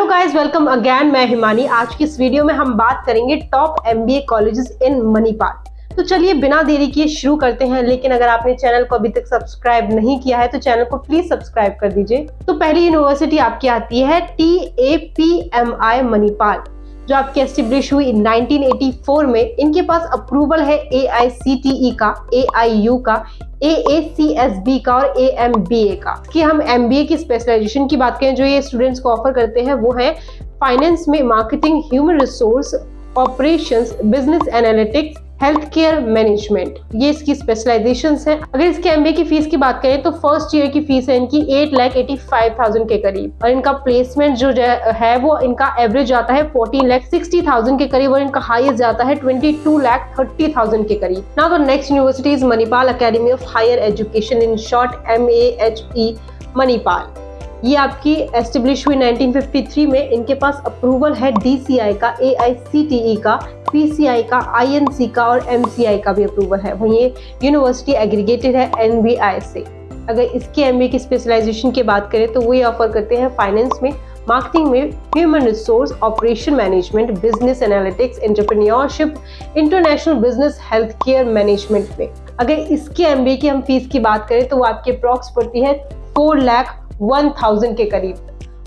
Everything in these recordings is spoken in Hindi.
Guys, welcome again. मैं हिमानी। आज की इस वीडियो में हम बात करेंगे top MBA colleges in Manipal. तो चलिए बिना देरी किए शुरू करते हैं। लेकिन अगर आपने चैनल को अभी तक सब्सक्राइब नहीं किया है तो चैनल को प्लीज सब्सक्राइब कर दीजिए। तो पहली यूनिवर्सिटी आपकी आती है TAPMI मणिपाल, जो आपकी एस्टेब्लिश हुई 1984 में। इनके पास अप्रूवल है AICTE का, AIU का, AACSB का और AMBA का। कि हम MBA की स्पेशलाइजेशन की बात करें जो ये स्टूडेंट्स को ऑफर करते हैं वो है फाइनेंस में marketing, human resource, operations, business analytics, health care management, ये इसकी स्पेशलाइजेशंस हैं। अगर इसके MBA की फीस की बात करें तो फर्स्ट ईयर की फीस है इनकी 8,85,000 के करीब, और इनका प्लेसमेंट जो है वो इनका एवरेज जाता है 14,60,000 के करीब, और इनका हाईएस्ट जाता है 22,30,000 के करीब। Now the next university is Manipal academy of higher education, in short MAHE Manipal. ये आपकी एस्टेब्लिश हुई 1953 में। इनके पास अप्रूवल है DCI का, AICTE का, PCI का, INC का और MCI का भी अप्रूवल है। वहीं ये यूनिवर्सिटी एग्रीगेटेड है NBI से। अगर इसके MBA की स्पेशलाइजेशन की बात करें तो वो ये ऑफर करते हैं फाइनेंस में, मार्केटिंग में, human resource, operation management, business analytics, entrepreneurship, international business, health care management में। अगर इसके MBA की हम फीस की बात करें तो वो आपके अप्रॉक्स पड़ती है 4,01,000 के करीब,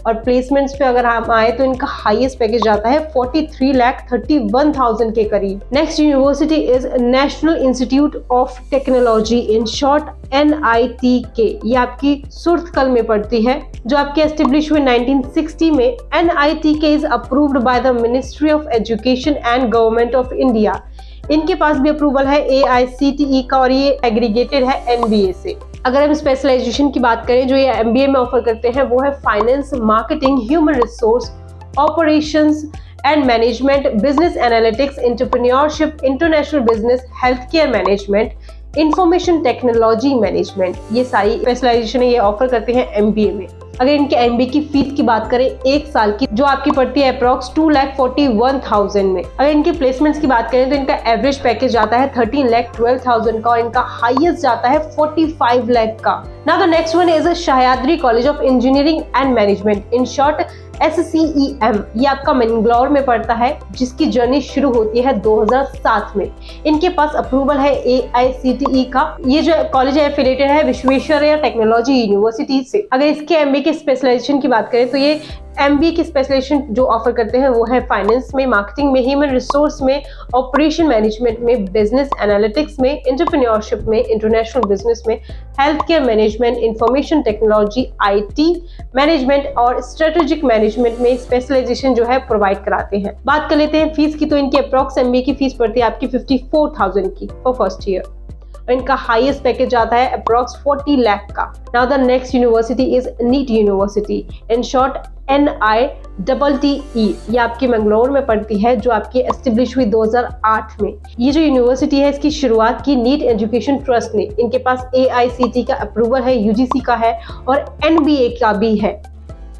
और प्लेसमेंट्स पे अगर हम आए तो इनका हाईएस्ट पैकेज जाता है 43,31,000 के करीब। Next university is national institute of technology, in short NITK। ये आपकी सुरतकल में पड़ती है, जो आपकी एस्टेब्लिश हुई 1960 में। NITK is approved by the ministry of education and government of India. इनके पास भी अप्रूवल है AICTE का, और ये एग्रीगेटेड है NBA से। अगर हम स्पेशलाइजेशन की बात करें जो ये MBA में ऑफर करते हैं वो है finance, marketing, human resource, operations and management, business analytics, entrepreneurship, international business, health care management, information technology management. ये सारी स्पेशलाइजेशन ये ऑफर करते हैं MBA में। अगर इनके MBA की फीस की बात करें एक साल की, जो आपकी पड़ती है अप्रॉक्स 2,41,000 में। अगर इनके प्लेसमेंट्स की बात करें तो इनका एवरेज पैकेज जाता है 13,12,000 का, और इनका हाईएस्ट जाता है 45 लाख का। Now the next one is Sahyadri college of engineering and management, in short SCEM। ये आपका मैंगलोर में पड़ता है, जिसकी जर्नी शुरू होती है 2007 में। इनके पास अप्रूवल है AICTE का। ये जो कॉलेज है एफिलिएटेड है विश्वेश्वरैया टेक्नोलॉजी यूनिवर्सिटी से। अगर इसके MBA की स्पेशलाइजेशन की बात करें तो ये MBA की स्पेशलाइजेशन जो ऑफर करते हैं वो है फाइनेंस में, मार्केटिंग में, ह्यूमन रिसोर्स में, ऑपरेशन मैनेजमेंट में, बिजनेस एनालिटिक्स में, एंटरप्रेन्योरशिप में, इंटरनेशनल बिजनेस में, health care management, information technology, IT management और स्ट्रेटेजिक मैनेजमेंट में स्पेशलाइजेशन जो है प्रोवाइड कराते हैं। बात कर लेते हैं फीस की, तो इनकी अप्रॉक्स MBA की फीस पड़ती है आपकी 54,000 की फॉर फर्स्ट ईयर, और इनका हाईएस्ट पैकेज जाता है अप्रॉक्स 40 लाख का। Now the next university is NEET university, in short NITTE। ये आपकी मैंगलोर में पड़ती है, जो आपकी एस्टेब्लिश हुई 2008 में। ये जो यूनिवर्सिटी है इसकी शुरुआत की नीट एजुकेशन ट्रस्ट ने। इनके पास AICTE का अप्रूवल है, UGC का है और NBA का भी है।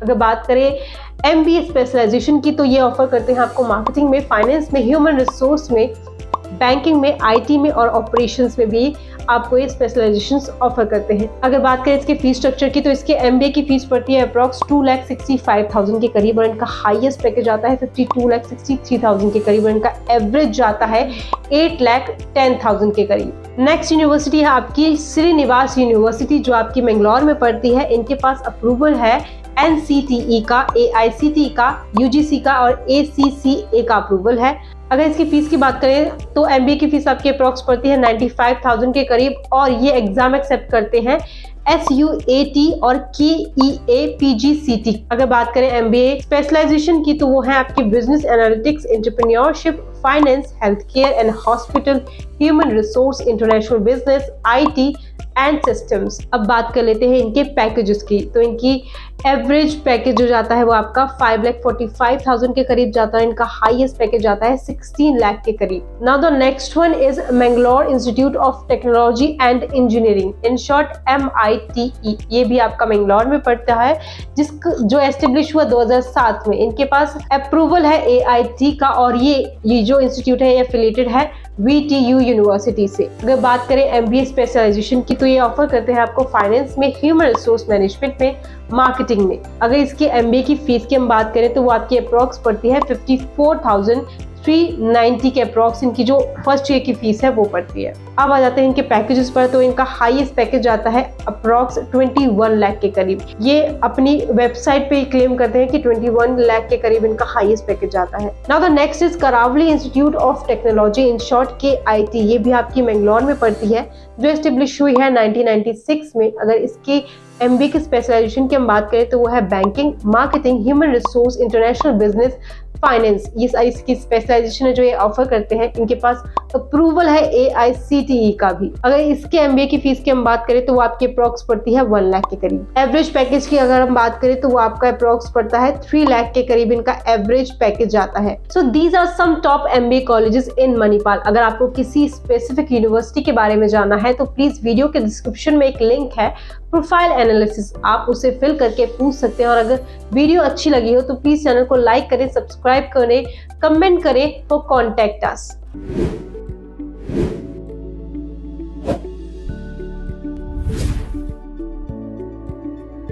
अगर बात करें MBA स्पेशलाइजेशन की तो ये ऑफर करते हैं आपको मार्केटिंग में, फाइनेंस में, ह्यूमन रिसोर्स में, बैंकिंग में, IT में और ऑपरेशंस में भी आपको ये स्पेशलाइजेशंस ऑफर करते हैं। अगर बात करें इसके फीस स्ट्रक्चर की तो इसके MBA की फीस पड़ती है अप्रॉक्स 2,65,000 के करीब, और इनका हाईएस्ट पैकेज आता है 52,63,000 के करीब, और इनका एवरेज जाता है 8,10,000 के करीब। नेक्स्ट यूनिवर्सिटी है आपकी श्रीनिवास यूनिवर्सिटी, जो आपकी मैंगलोर में पड़ती है। इनके पास अप्रूवल है NCTE का, AICTE का, UGC का और ACCA का अप्रूवल है। अगर इसकी फीस की बात करें तो MBA की फीस आपकी अप्रॉक्स पड़ती है 95,000 के करीब, और ये एग्जाम एक्सेप्ट करते हैं SUAT और KEA PGCT। अगर बात करें MBA स्पेशलाइजेशन की तो वो है आपकी business analytics, entrepreneurship, finance, health care and hospital, human resource, international business, IT and systems. अब बात कर लेते हैं इनके पैकेजेस की, तो इनकी एवरेज पैकेज जो जाता है वो आपका 5,45,000 के करीब जाता है। इनका हाईएस्ट पैकेज जाता है 16 लाख के करीब। Now the next one is Mangalore institute of technology and engineering, in short MITE। ये भी आपका मैंगलोर में पड़ता है, जो एस्टेब्लिश हुआ 2007 में। इनके पास अप्रूवल है AIT का, और ये जो इंस्टीट्यूट है ये एफिलिएटेड है VTU यूनिवर्सिटी से। अगर बात करें MBA स्पेशलाइजेशन की तो ये ऑफर करते हैं आपको फाइनेंस में, ह्यूमन रिसोर्स मैनेजमेंट में, मार्केटिंग में। अगर इसके MBA की फीस की हम बात करें तो वो आपकी अप्रॉक्स पड़ती है 54,390 के अप्रॉक्स इनकी जो फर्स्ट ईयर की फीस है वो पड़ती है। अब आ जाते हैं इनके पैकेजेस पर, तो इनका हाईएस्ट पैकेज आता है अप्रॉक्स 21 लाख के करीब। ये अपनी वेबसाइट पे क्लेम करते हैं कि 21 लाख के करीब इनका हाईएस्ट पैकेज आता है। Now the next is Karavali institute of technology, in short KIT। ये भी आपकी मैंगलोर में पड़ती है, जो एस्टेब्लिश हुई है 1996 में। अगर इसकी MBA की स्पेशलाइजेशन की हम बात करें तो वो है banking, marketing, human resource, international business, finance. ये इसकी स्पेशलाइजेशन है जो ये ऑफर करते हैं। इनके पास अप्रूवल है AICTE का भी। अगर इसके MBA की फीस की हम बात करें तो वो आपके अप्रॉक्स पड़ती है 1 लाख के करीब। एवरेज पैकेज की अगर हम बात करें तो वो आपका अप्रॉक्स पड़ता है 3 लाख के करीब इनका एवरेज पैकेज आता है। So these are some top MBA colleges in Manipal. अगर आपको किसी स्पेसिफिक यूनिवर्सिटी के बारे में जानना है तो प्लीज वीडियो के डिस्क्रिप्शन में एक लिंक है प्रोफाइल एनालिसिस, आप उसे फिल करके पूछ सकते हैं। और अगर वीडियो अच्छी लगी हो तो प्लीज चैनल को लाइक करें, सब्सक्राइब करें, कमेंट करें और कॉन्टैक्ट अस।